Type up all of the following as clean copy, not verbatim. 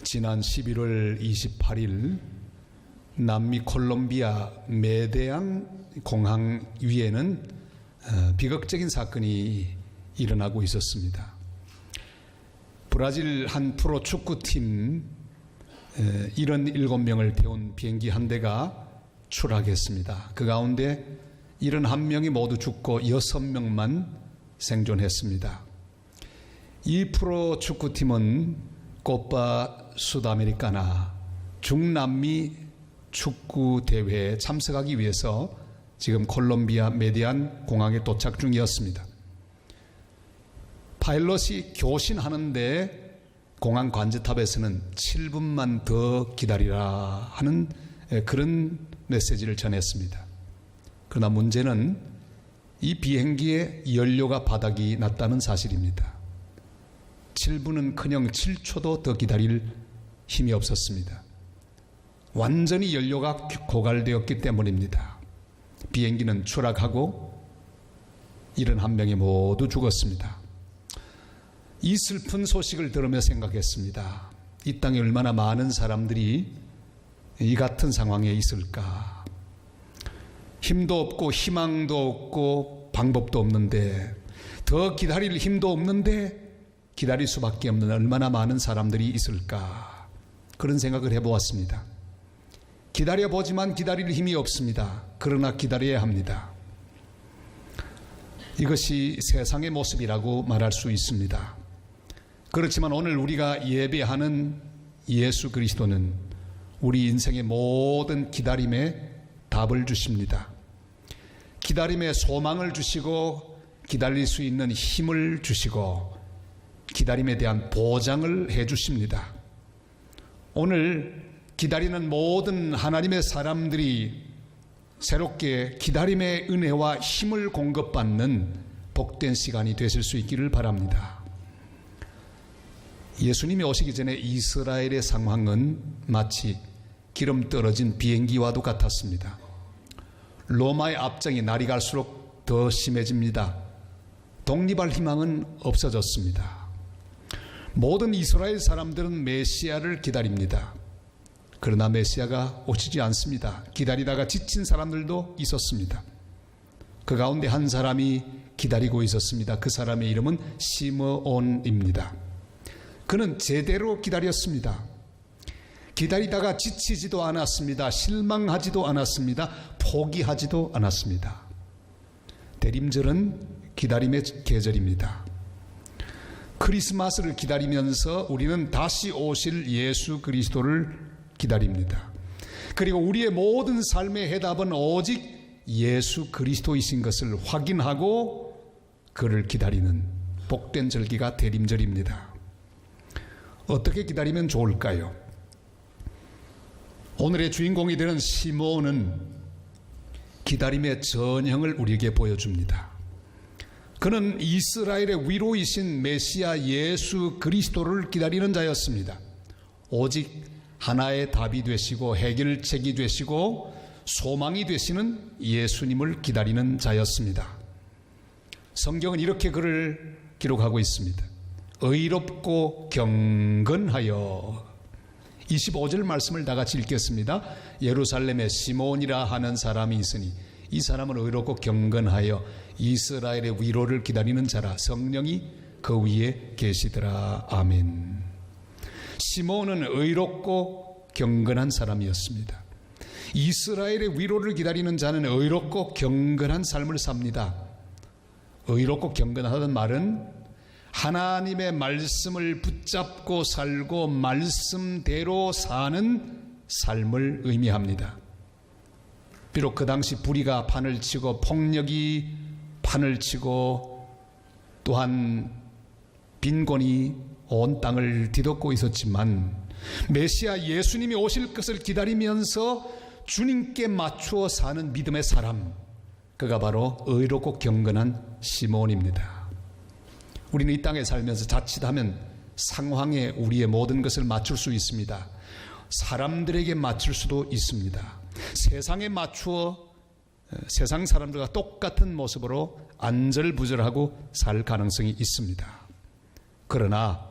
지난 11월 28일 남미 콜롬비아 메데안 공항 위에는 비극적인 사건이 일어나고 있었습니다. 브라질 한 프로 축구팀 77명을 태운 비행기 한 대가 추락했습니다. 그 가운데 71명이 모두 죽고 6명만 생존했습니다. 이 프로 축구팀은 코파 수다메리카나 중남미 축구 대회에 참석하기 위해서 지금 콜롬비아 메디안 공항에 도착 중이었습니다. 파일럿이 교신하는데 공항 관제탑에서는 7분만 더 기다리라 하는 그런 메시지를 전했습니다. 그러나 문제는 이 비행기에 연료가 바닥이 났다는 사실입니다. 7분은커녕 7초도 더 기다릴 힘이 없었습니다. 완전히 연료가 고갈되었기 때문입니다. 비행기는 추락하고 71명이 모두 죽었습니다. 이 슬픈 소식을 들으며 생각했습니다. 이 땅에 얼마나 많은 사람들이 이 같은 상황에 있을까? 힘도 없고 희망도 없고 방법도 없는데, 더 기다릴 힘도 없는데 기다릴 수밖에 없는 얼마나 많은 사람들이 있을까? 그런 생각을 해보았습니다. 기다려보지만 기다릴 힘이 없습니다. 그러나 기다려야 합니다. 이것이 세상의 모습이라고 말할 수 있습니다. 그렇지만 오늘 우리가 예배하는 예수 그리스도는 우리 인생의 모든 기다림에 답을 주십니다. 기다림에 소망을 주시고 기다릴 수 있는 힘을 주시고 기다림에 대한 보장을 해 주십니다. 오늘 기다리는 모든 하나님의 사람들이 새롭게 기다림의 은혜와 힘을 공급받는 복된 시간이 되실 수 있기를 바랍니다. 예수님이 오시기 전에 이스라엘의 상황은 마치 기름 떨어진 비행기와도 같았습니다. 로마의 압정이 날이 갈수록 더 심해집니다. 독립할 희망은 없어졌습니다. 모든 이스라엘 사람들은 메시아를 기다립니다. 그러나 메시아가 오시지 않습니다. 기다리다가 지친 사람들도 있었습니다. 그 가운데 한 사람이 기다리고 있었습니다. 그 사람의 이름은 시므온입니다. 그는 제대로 기다렸습니다. 기다리다가 지치지도 않았습니다. 실망하지도 않았습니다. 포기하지도 않았습니다. 대림절은 기다림의 계절입니다. 크리스마스를 기다리면서 우리는 다시 오실 예수 그리스도를 기다립니다. 그리고 우리의 모든 삶의 해답은 오직 예수 그리스도이신 것을 확인하고 그를 기다리는 복된 절기가 대림절입니다. 어떻게 기다리면 좋을까요? 오늘의 주인공이 되는 시므온은 기다림의 전형을 우리에게 보여줍니다. 그는 이스라엘의 위로이신 메시아 예수 그리스도를 기다리는 자였습니다. 오직 하나의 답이 되시고 해결책이 되시고 소망이 되시는 예수님을 기다리는 자였습니다. 성경은 이렇게 그를 기록하고 있습니다. 의롭고 경건하여. 25절 말씀을 다 같이 읽겠습니다. 예루살렘에 시므온이라 하는 사람이 있으니 이 사람은 의롭고 경건하여 이스라엘의 위로를 기다리는 자라. 성령이 그 위에 계시더라. 아멘. 시므온은 의롭고 경건한 사람이었습니다. 이스라엘의 위로를 기다리는 자는 의롭고 경건한 삶을 삽니다. 의롭고 경건하다는 말은 하나님의 말씀을 붙잡고 살고 말씀대로 사는 삶을 의미합니다. 비록 그 당시 불의가 판을 치고 폭력이 판을 치고 또한 빈곤이 온 땅을 뒤덮고 있었지만 메시아 예수님이 오실 것을 기다리면서 주님께 맞추어 사는 믿음의 사람, 그가 바로 의롭고 경건한 시므온입니다. 우리는 이 땅에 살면서 자칫하면 상황에 우리의 모든 것을 맞출 수 있습니다. 사람들에게 맞출 수도 있습니다. 세상에 맞추어 세상 사람들과 똑같은 모습으로 안절부절하고 살 가능성이 있습니다. 그러나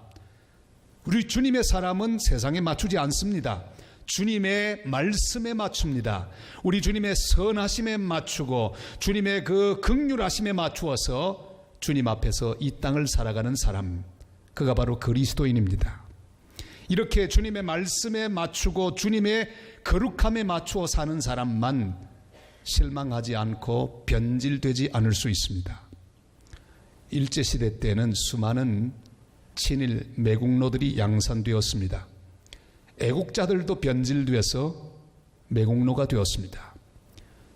우리 주님의 사람은 세상에 맞추지 않습니다. 주님의 말씀에 맞춥니다. 우리 주님의 선하심에 맞추고 주님의 그 긍휼하심에 맞추어서 주님 앞에서 이 땅을 살아가는 사람, 그가 바로 그리스도인입니다. 이렇게 주님의 말씀에 맞추고 주님의 거룩함에 맞추어 사는 사람만 실망하지 않고 변질되지 않을 수 있습니다. 일제시대 때는 수많은 친일 매국노들이 양산되었습니다. 애국자들도 변질되어서 매국노가 되었습니다.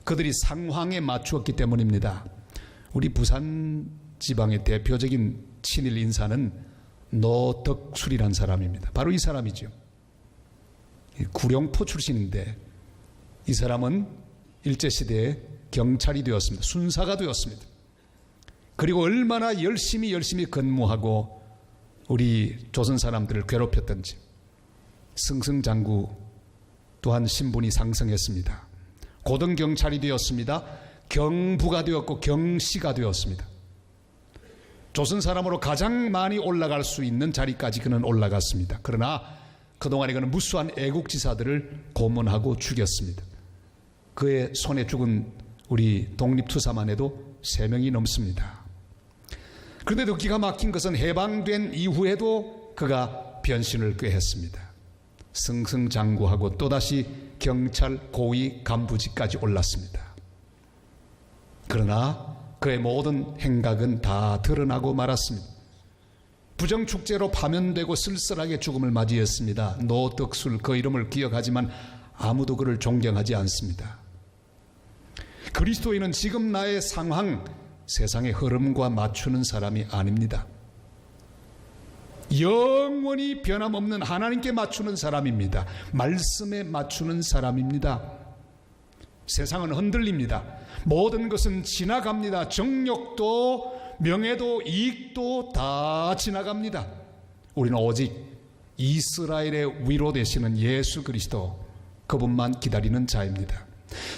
그들이 상황에 맞추었기 때문입니다. 우리 부산 지방의 대표적인 친일 인사는 노덕술이라는 사람입니다. 바로 이 사람이죠. 구룡포 출신인데 이 사람은 일제시대에 경찰이 되었습니다. 순사가 되었습니다. 그리고 얼마나 열심히 근무하고 우리 조선 사람들을 괴롭혔던지 승승장구 또한 신분이 상승했습니다. 고등경찰이 되었습니다. 경부가 되었고 경시가 되었습니다. 조선 사람으로 가장 많이 올라갈 수 있는 자리까지 그는 올라갔습니다. 그러나 그동안에 그는 무수한 애국지사들을 고문하고 죽였습니다. 그의 손에 죽은 우리 독립투사만 해도 3명이 넘습니다. 그런데도 기가 막힌 것은 해방된 이후에도 그가 변신을 꾀했습니다. 승승장구하고 또다시 경찰 고위 간부직까지 올랐습니다. 그러나 그의 모든 행각은 다 드러나고 말았습니다. 부정축제로 파면되고 쓸쓸하게 죽음을 맞이했습니다. 노덕술, 그 이름을 기억하지만 아무도 그를 존경하지 않습니다. 그리스도인은 지금 나의 상황, 세상의 흐름과 맞추는 사람이 아닙니다. 영원히 변함없는 하나님께 맞추는 사람입니다. 말씀에 맞추는 사람입니다. 세상은 흔들립니다. 모든 것은 지나갑니다. 정욕도 명예도 이익도 다 지나갑니다. 우리는 오직 이스라엘의 위로 되시는 예수 그리스도, 그분만 기다리는 자입니다.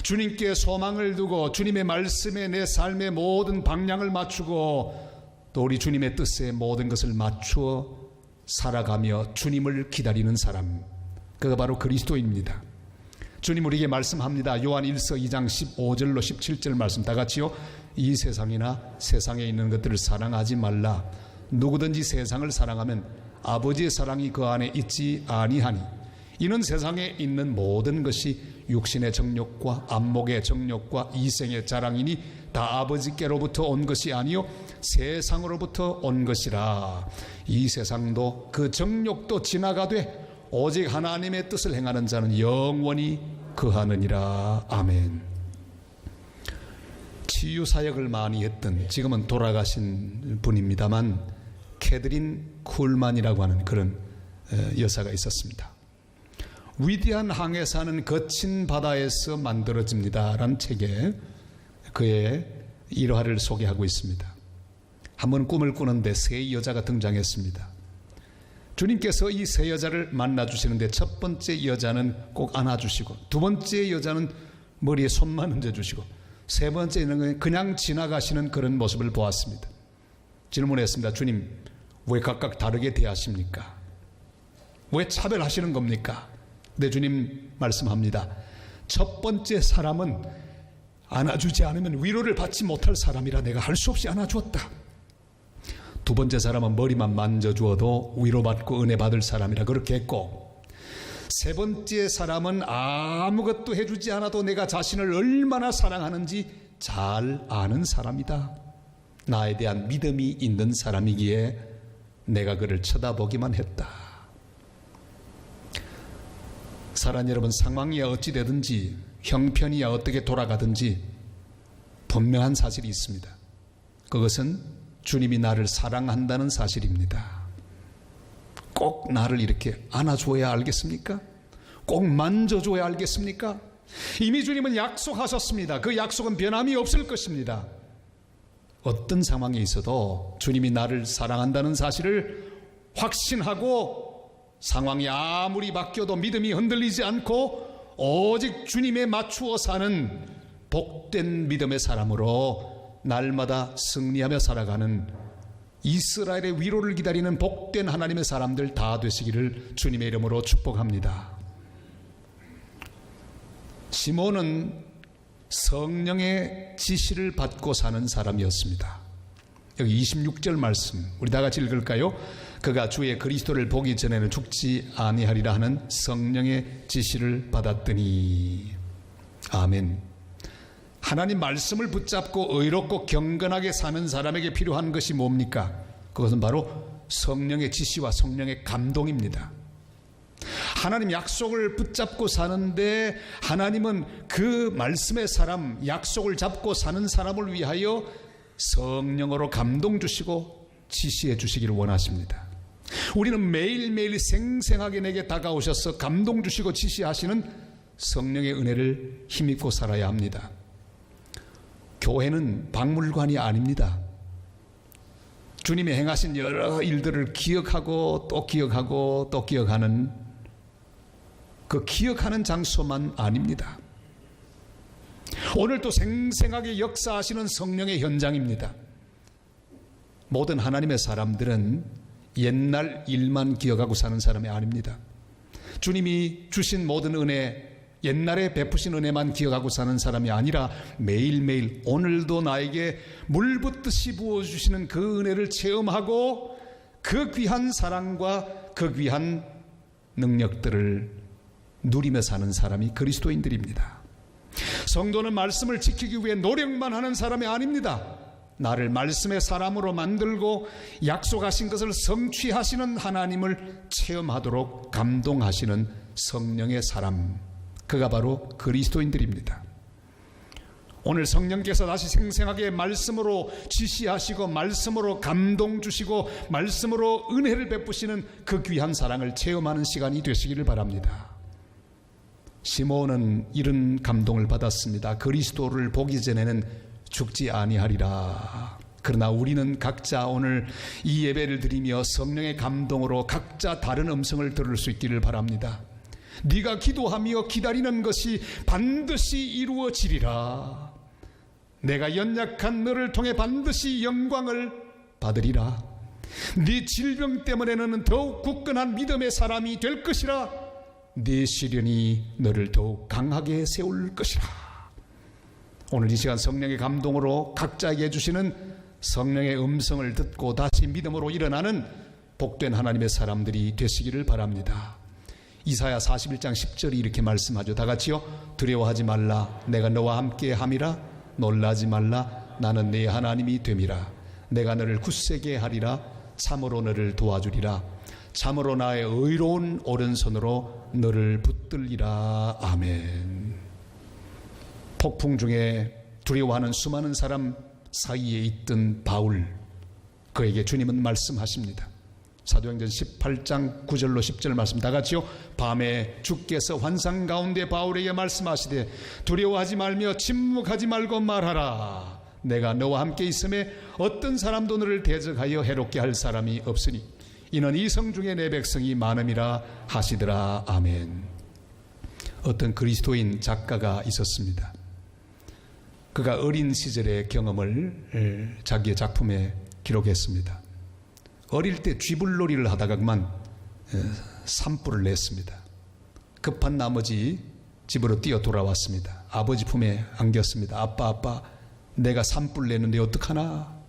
주님께 소망을 두고 주님의 말씀에 내 삶의 모든 방향을 맞추고 또 우리 주님의 뜻에 모든 것을 맞추어 살아가며 주님을 기다리는 사람, 그가 바로 그리스도입니다. 주님 우리에게 말씀합니다. 요한 1서 2장 15절로 17절 말씀 다 같이요. 이 세상이나 세상에 있는 것들을 사랑하지 말라. 누구든지 세상을 사랑하면 아버지의 사랑이 그 안에 있지 아니하니 이는 세상에 있는 모든 것이 육신의 정욕과 안목의 정욕과 이생의 자랑이니 다 아버지께로부터 온 것이 아니요 세상으로부터 온 것이라. 이 세상도 그 정욕도 지나가되 오직 하나님의 뜻을 행하는 자는 영원히 거하느니라. 아멘. 치유사역을 많이 했던, 지금은 돌아가신 분입니다만, 캐드린 쿨만이라고 하는 그런 여사가 있었습니다. 위대한 항해사는 거친 바다에서 만들어집니다 라는 책에 그의 일화를 소개하고 있습니다. 한번 꿈을 꾸는데 세 여자가 등장했습니다. 주님께서 이 세 여자를 만나주시는데 첫 번째 여자는 꼭 안아주시고, 두 번째 여자는 머리에 손만 얹어주시고, 세 번째는 그냥 지나가시는 그런 모습을 보았습니다. 질문했습니다. 주님, 왜 각각 다르게 대하십니까? 왜 차별하시는 겁니까? 네, 주님 말씀합니다. 첫 번째 사람은 안아주지 않으면 위로를 받지 못할 사람이라 내가 할 수 없이 안아주었다. 두 번째 사람은 머리만 만져주어도 위로받고 은혜받을 사람이라 그렇게 했고, 세 번째 사람은 아무것도 해주지 않아도 내가 자신을 얼마나 사랑하는지 잘 아는 사람이다. 나에 대한 믿음이 있는 사람이기에 내가 그를 쳐다보기만 했다. 사랑 여러분, 상황이야 어찌 되든지 형편이야 어떻게 돌아가든지 분명한 사실이 있습니다. 그것은 주님이 나를 사랑한다는 사실입니다. 꼭 나를 이렇게 안아줘야 알겠습니까? 꼭 만져줘야 알겠습니까? 이미 주님은 약속하셨습니다. 그 약속은 변함이 없을 것입니다. 어떤 상황에 있어도 주님이 나를 사랑한다는 사실을 확신하고 상황이 아무리 바뀌어도 믿음이 흔들리지 않고 오직 주님에 맞추어 사는 복된 믿음의 사람으로 날마다 승리하며 살아가는 이스라엘의 위로를 기다리는 복된 하나님의 사람들 다 되시기를 주님의 이름으로 축복합니다. 시몬은 성령의 지시를 받고 사는 사람이었습니다. 여기 26절 말씀 우리 다 같이 읽을까요? 그가 주의 그리스도를 보기 전에는 죽지 아니하리라 하는 성령의 지시를 받았더니. 아멘. 하나님 말씀을 붙잡고 의롭고 경건하게 사는 사람에게 필요한 것이 뭡니까? 그것은 바로 성령의 지시와 성령의 감동입니다. 하나님 약속을 붙잡고 사는데 하나님은 그 말씀의 사람, 약속을 잡고 사는 사람을 위하여 성령으로 감동 주시고 지시해 주시기를 원하십니다. 우리는 매일매일 생생하게 내게 다가오셔서 감동 주시고 지시하시는 성령의 은혜를 힘입고 살아야 합니다. 교회는 박물관이 아닙니다. 주님이 행하신 여러 일들을 기억하고 또 기억하고 또 기억하는 그 기억하는 장소만 아닙니다. 오늘도 생생하게 역사하시는 성령의 현장입니다. 모든 하나님의 사람들은 옛날 일만 기억하고 사는 사람이 아닙니다. 주님이 주신 모든 은혜, 옛날에 베푸신 은혜만 기억하고 사는 사람이 아니라 매일매일 오늘도 나에게 물 붓듯이 부어주시는 그 은혜를 체험하고 그 귀한 사랑과 그 귀한 능력들을 누리며 사는 사람이 그리스도인들입니다. 성도는 말씀을 지키기 위해 노력만 하는 사람이 아닙니다. 나를 말씀의 사람으로 만들고 약속하신 것을 성취하시는 하나님을 체험하도록 감동하시는 성령의 사람, 그가 바로 그리스도인들입니다. 오늘 성령께서 다시 생생하게 말씀으로 지시하시고 말씀으로 감동 주시고 말씀으로 은혜를 베푸시는 그 귀한 사랑을 체험하는 시간이 되시기를 바랍니다. 시몬은 이런 감동을 받았습니다. 그리스도를 보기 전에는 죽지 아니하리라. 그러나 우리는 각자 오늘 이 예배를 드리며 성령의 감동으로 각자 다른 음성을 들을 수 있기를 바랍니다. 네가 기도하며 기다리는 것이 반드시 이루어지리라. 내가 연약한 너를 통해 반드시 영광을 받으리라. 네 질병 때문에는 더욱 굳건한 믿음의 사람이 될 것이라. 네 시련이 너를 더욱 강하게 세울 것이라. 오늘 이 시간 성령의 감동으로 각자에게 해주시는 성령의 음성을 듣고 다시 믿음으로 일어나는 복된 하나님의 사람들이 되시기를 바랍니다. 이사야 41장 10절이 이렇게 말씀하죠. 다 같이요. 두려워하지 말라. 내가 너와 함께 함이라. 놀라지 말라. 나는 네 하나님이 됨이라. 내가 너를 굳세게 하리라. 참으로 너를 도와주리라. 참으로 나의 의로운 오른손으로 너를 붙들리라. 아멘. 폭풍 중에 두려워하는 수많은 사람 사이에 있던 바울, 그에게 주님은 말씀하십니다. 사도행전 18장 9절로 10절 말씀 다 같이요. 밤에 주께서 환상 가운데 바울에게 말씀하시되 두려워하지 말며 침묵하지 말고 말하라. 내가 너와 함께 있음에 어떤 사람도 너를 대적하여 해롭게 할 사람이 없으니 이는 이성 중에 내 백성이 많음이라 하시더라. 아멘. 어떤 그리스도인 작가가 있었습니다. 그가 어린 시절의 경험을 자기의 작품에 기록했습니다. 어릴 때 쥐불놀이를 하다가 그만 산불을 냈습니다. 급한 나머지 집으로 뛰어 돌아왔습니다. 아버지 품에 안겼습니다. 아빠, 내가 산불 냈는데 어떡하나?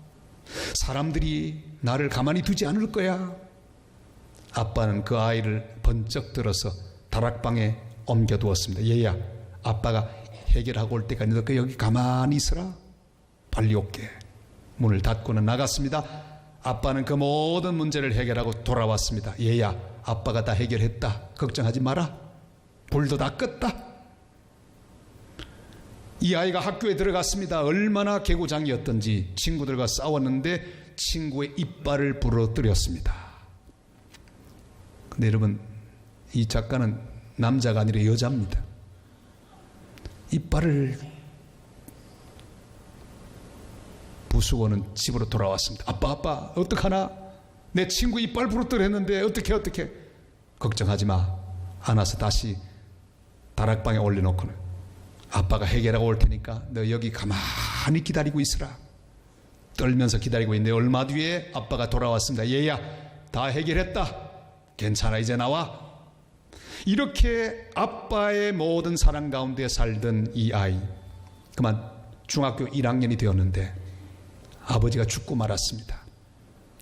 사람들이 나를 가만히 두지 않을 거야. 아빠는 그 아이를 번쩍 들어서 다락방에 옮겨두었습니다. 얘야, 아빠가 해결하고 올 때까지 너 여기 가만히 있어라. 빨리 올게. 문을 닫고는 나갔습니다. 아빠는 그 모든 문제를 해결하고 돌아왔습니다. 얘야, 아빠가 다 해결했다. 걱정하지 마라. 불도 다 껐다. 이 아이가 학교에 들어갔습니다. 얼마나 개구장이었던지 친구들과 싸웠는데 친구의 이빨을 부러뜨렸습니다. 근데 여러분, 이 작가는 남자가 아니라 여자입니다. 이빨을 부수고는 집으로 돌아왔습니다. 아빠 어떡하나? 내 친구 이빨 부러뜨렸는데 어떻게 걱정하지 마. 안아서 다시 다락방에 올려놓고는 아빠가 해결하고 올 테니까 너 여기 가만히 기다리고 있으라. 떨면서 기다리고 있는데 얼마 뒤에 아빠가 돌아왔습니다. 얘야, 다 해결했다. 괜찮아, 이제 나와. 이렇게 아빠의 모든 사랑 가운데 살던 이 아이, 그만 중학교 1학년이 되었는데 아버지가 죽고 말았습니다.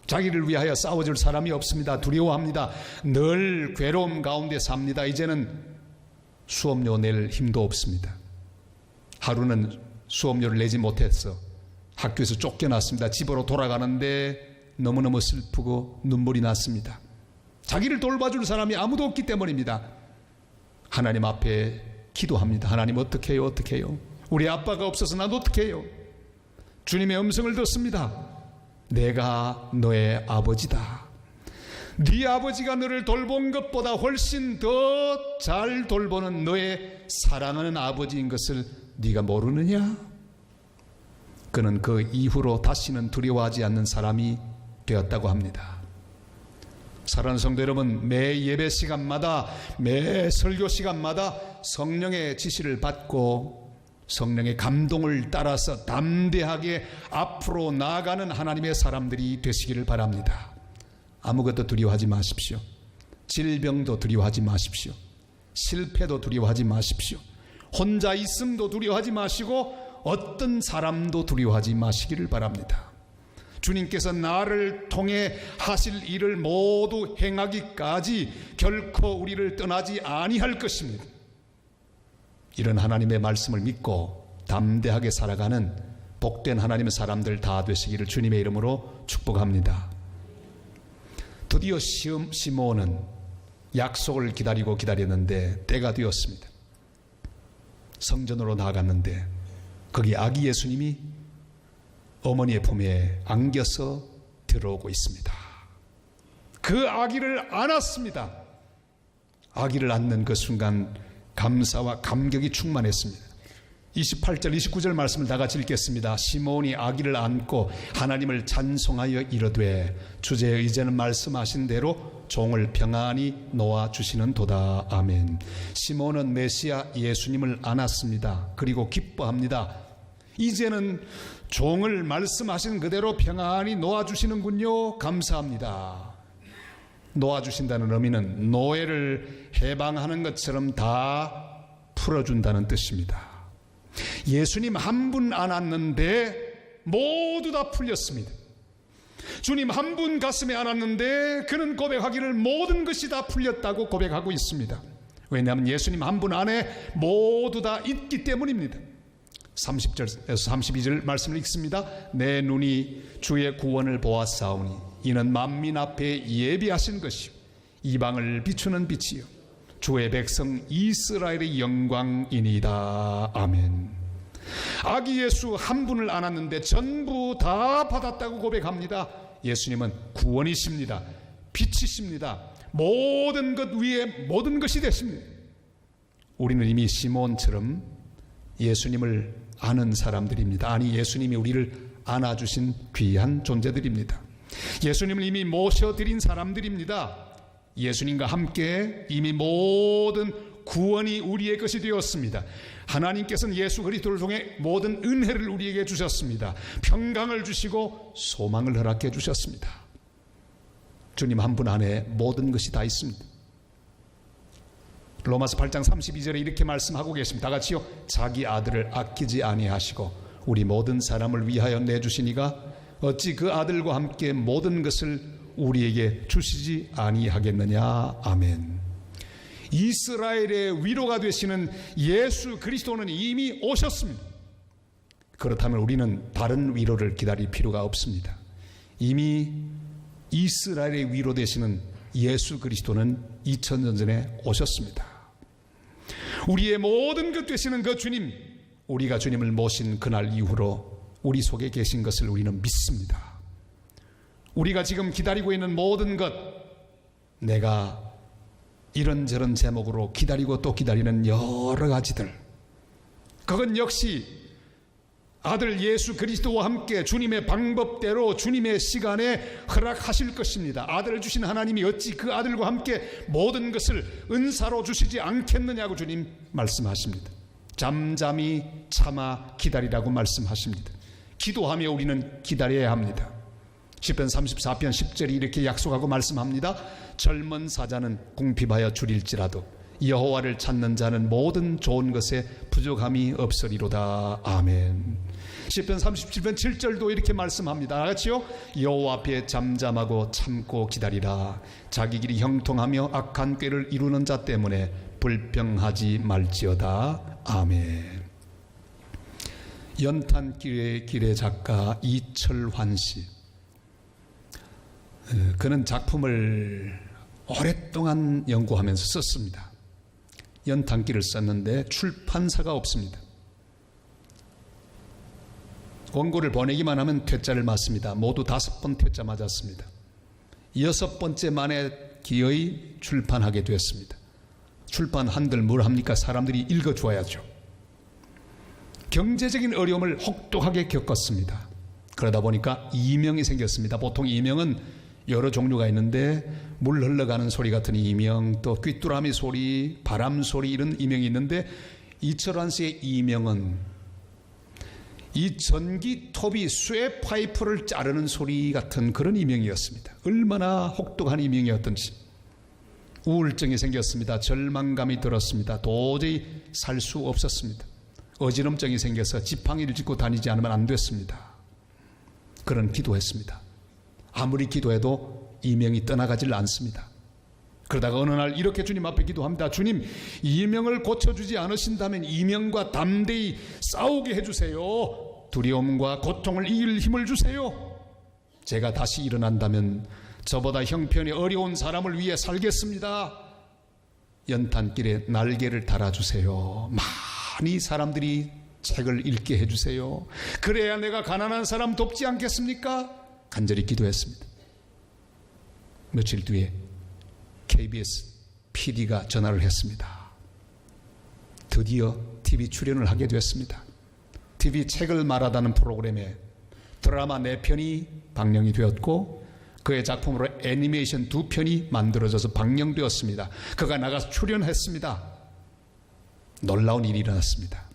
자기를 위하여 싸워줄 사람이 없습니다. 두려워합니다. 늘 괴로움 가운데 삽니다. 이제는 수업료 낼 힘도 없습니다. 하루는 수업료를 내지 못해서 학교에서 쫓겨났습니다. 집으로 돌아가는데 너무너무 슬프고 눈물이 났습니다. 자기를 돌봐줄 사람이 아무도 없기 때문입니다. 하나님 앞에 기도합니다. 하나님, 어떻게 해요? 어떻게 해요? 우리 아빠가 없어서 난 어떻게 해요? 주님의 음성을 듣습니다. 내가 너의 아버지다. 네 아버지가 너를 돌본 것보다 훨씬 더 잘 돌보는 너의 사랑하는 아버지인 것을 네가 모르느냐? 그는 그 이후로 다시는 두려워하지 않는 사람이 되었다고 합니다. 사랑하는 성도 여러분, 매 예배 시간마다, 매 설교 시간마다 성령의 지시를 받고 성령의 감동을 따라서 담대하게 앞으로 나아가는 하나님의 사람들이 되시기를 바랍니다. 아무것도 두려워하지 마십시오. 질병도 두려워하지 마십시오. 실패도 두려워하지 마십시오. 혼자 있음도 두려워하지 마시고 어떤 사람도 두려워하지 마시기를 바랍니다. 주님께서 나를 통해 하실 일을 모두 행하기까지 결코 우리를 떠나지 아니할 것입니다. 이런 하나님의 말씀을 믿고 담대하게 살아가는 복된 하나님의 사람들 다 되시기를 주님의 이름으로 축복합니다. 드디어 시몬은 약속을 기다리고 기다렸는데 때가 되었습니다. 성전으로 나아갔는데 거기 아기 예수님이 어머니의 품에 안겨서 들어오고 있습니다. 그 아기를 안았습니다. 아기를 안는 그 순간 감사와 감격이 충만했습니다. 28절 29절 말씀을 다 같이 읽겠습니다. 시몬이 아기를 안고 하나님을 찬송하여 이르되 주제의 이제는 말씀하신 대로 종을 평안히 놓아주시는 도다. 아멘. 시몬은 메시아 예수님을 안았습니다. 그리고 기뻐합니다. 이제는 종을 말씀하신 그대로 평안히 놓아주시는군요. 감사합니다. 놓아주신다는 의미는 노예를 해방하는 것처럼 다 풀어준다는 뜻입니다. 예수님 한 분 안았는데 모두 다 풀렸습니다. 주님 한 분 가슴에 안았는데 그는 고백하기를 모든 것이 다 풀렸다고 고백하고 있습니다. 왜냐하면 예수님 한 분 안에 모두 다 있기 때문입니다. 30절에서 32절 말씀을 읽습니다. 내 눈이 주의 구원을 보았사오니 이는 만민 앞에 예비하신 것이요 이방을 비추는 빛이요 주의 백성 이스라엘의 영광이니이다. 아멘. 아기 예수 한 분을 안았는데 전부 다 받았다고 고백합니다. 예수님은 구원이십니다. 빛이십니다. 모든 것 위에 모든 것이 되십니다. 우리는 이미 시몬처럼 예수님을 아는 사람들입니다. 아니, 예수님이 우리를 안아주신 귀한 존재들입니다. 예수님을 이미 모셔드린 사람들입니다. 예수님과 함께 이미 모든 구원이 우리의 것이 되었습니다. 하나님께서는 예수 그리스도를 통해 모든 은혜를 우리에게 주셨습니다. 평강을 주시고 소망을 허락해 주셨습니다. 주님 한 분 안에 모든 것이 다 있습니다. 로마서 8장 32절에 이렇게 말씀하고 계십니다. 다 같이요. 자기 아들을 아끼지 아니하시고 우리 모든 사람을 위하여 내주시니가 어찌 그 아들과 함께 모든 것을 우리에게 주시지 아니하겠느냐. 아멘. 이스라엘의 위로가 되시는 예수 그리스도는 이미 오셨습니다. 그렇다면 우리는 다른 위로를 기다릴 필요가 없습니다. 이미 이스라엘의 위로 되시는 예수 그리스도는 2000년 전에 오셨습니다. 우리의 모든 것 되시는 그 주님, 우리가 주님을 모신 그날 이후로 우리 속에 계신 것을 우리는 믿습니다. 우리가 지금 기다리고 있는 모든 것, 내가 이런저런 제목으로 기다리고 또 기다리는 여러 가지들, 그건 역시 아들 예수 그리스도와 함께 주님의 방법대로 주님의 시간에 허락하실 것입니다. 아들을 주신 하나님이 어찌 그 아들과 함께 모든 것을 은사로 주시지 않겠느냐고 주님 말씀하십니다. 잠잠히 참아 기다리라고 말씀하십니다. 기도하며 우리는 기다려야 합니다. 시편 34편 10절이 이렇게 약속하고 말씀합니다. 젊은 사자는 궁핍하여 줄일지라도 여호와를 찾는 자는 모든 좋은 것에 부족함이 없으리로다. 아멘. 시편 37편 7절도 이렇게 말씀합니다. 같이요. 여호와 앞에 잠잠하고 참고 기다리라. 자기 길이 형통하며 악한 꾀를 이루는 자 때문에 불평하지 말지어다. 아멘. 연탄길의 길의 작가 이철환 씨, 그는 작품을 오랫동안 연구하면서 썼습니다. 연탄길을 썼는데 출판사가 없습니다. 원고를 보내기만 하면 퇴짜를 맞습니다. 모두 5번 퇴짜 맞았습니다. 6번째 만에 기어이 출판하게 되었습니다. 출판한들 뭘 합니까? 사람들이 읽어줘야죠. 경제적인 어려움을 혹독하게 겪었습니다. 그러다 보니까 이명이 생겼습니다. 보통 이명은 여러 종류가 있는데 물 흘러가는 소리 같은 이명, 또 귀뚜라미 소리, 바람 소리, 이런 이명이 있는데 이철환 씨의 이명은 이 전기톱이 쇠 파이프를 자르는 소리 같은 그런 이명이었습니다. 얼마나 혹독한 이명이었던지. 우울증이 생겼습니다. 절망감이 들었습니다. 도저히 살 수 없었습니다. 어지럼증이 생겨서 지팡이를 짚고 다니지 않으면 안 됐습니다. 그런 기도했습니다. 아무리 기도해도 이명이 떠나가질 않습니다. 그러다가 어느 날 이렇게 주님 앞에 기도합니다. 주님, 이명을 고쳐주지 않으신다면 이명과 담대히 싸우게 해주세요. 두려움과 고통을 이길 힘을 주세요. 제가 다시 일어난다면 저보다 형편이 어려운 사람을 위해 살겠습니다. 연탄길에 날개를 달아주세요. 많이 사람들이 책을 읽게 해주세요. 그래야 내가 가난한 사람 돕지 않겠습니까? 간절히 기도했습니다. 며칠 뒤에 KBS PD가 전화를 했습니다. 드디어 TV 출연을 하게 됐습니다. TV 책을 말하다는 프로그램에 드라마 4편이 방영이 되었고 그의 작품으로 애니메이션 2편이 만들어져서 방영되었습니다. 그가 나가서 출연했습니다. 놀라운 일이 일어났습니다.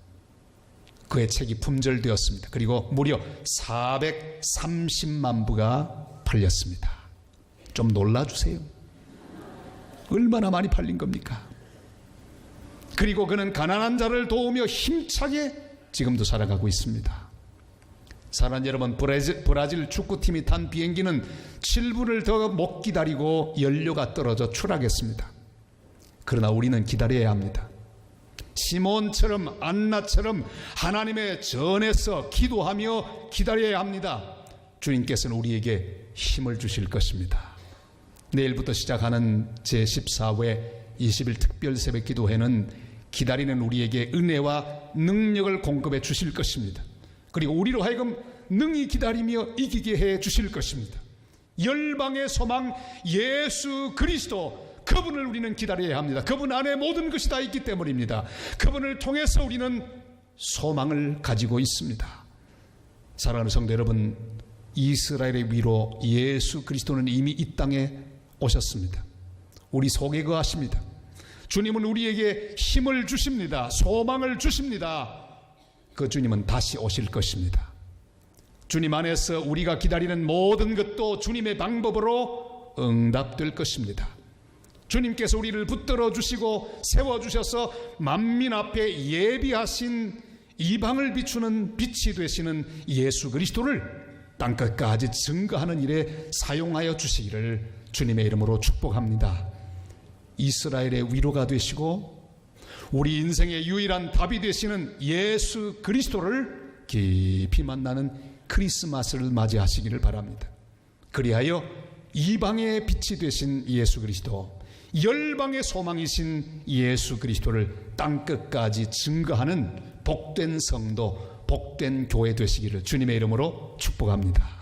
그의 책이 품절되었습니다. 그리고 무려 430만 부가 팔렸습니다. 좀 놀라주세요. 얼마나 많이 팔린 겁니까? 그리고 그는 가난한 자를 도우며 힘차게 지금도 살아가고 있습니다. 사랑하는 여러분, 브라질 축구팀이 탄 비행기는 7분을 더 못 기다리고 연료가 떨어져 추락했습니다. 그러나 우리는 기다려야 합니다. 시몬처럼 안나처럼 하나님의 전에서 기도하며 기다려야 합니다. 주님께서는 우리에게 힘을 주실 것입니다. 내일부터 시작하는 제14회 20일 특별 새벽 기도회는 기다리는 우리에게 은혜와 능력을 공급해 주실 것입니다. 그리고 우리로 하여금 능히 기다리며 이기게 해 주실 것입니다. 열방의 소망 예수 그리스도, 그분을 우리는 기다려야 합니다. 그분 안에 모든 것이 다 있기 때문입니다. 그분을 통해서 우리는 소망을 가지고 있습니다. 사랑하는 성도 여러분, 이스라엘의 위로 예수 그리스도는 이미 이 땅에 오셨습니다. 우리 속에 거하십니다. 주님은 우리에게 힘을 주십니다. 소망을 주십니다. 그 주님은 다시 오실 것입니다. 주님 안에서 우리가 기다리는 모든 것도 주님의 방법으로 응답될 것입니다. 주님께서 우리를 붙들어 주시고 세워주셔서 만민 앞에 예비하신 이방을 비추는 빛이 되시는 예수 그리스도를 땅끝까지 증거하는 일에 사용하여 주시기를 주님의 이름으로 축복합니다. 이스라엘의 위로가 되시고 우리 인생의 유일한 답이 되시는 예수 그리스도를 깊이 만나는 크리스마스를 맞이하시기를 바랍니다. 그리하여 이방의 빛이 되신 예수 그리스도, 열방의 소망이신 예수 그리스도를 땅끝까지 증거하는 복된 성도, 복된 교회 되시기를 주님의 이름으로 축복합니다.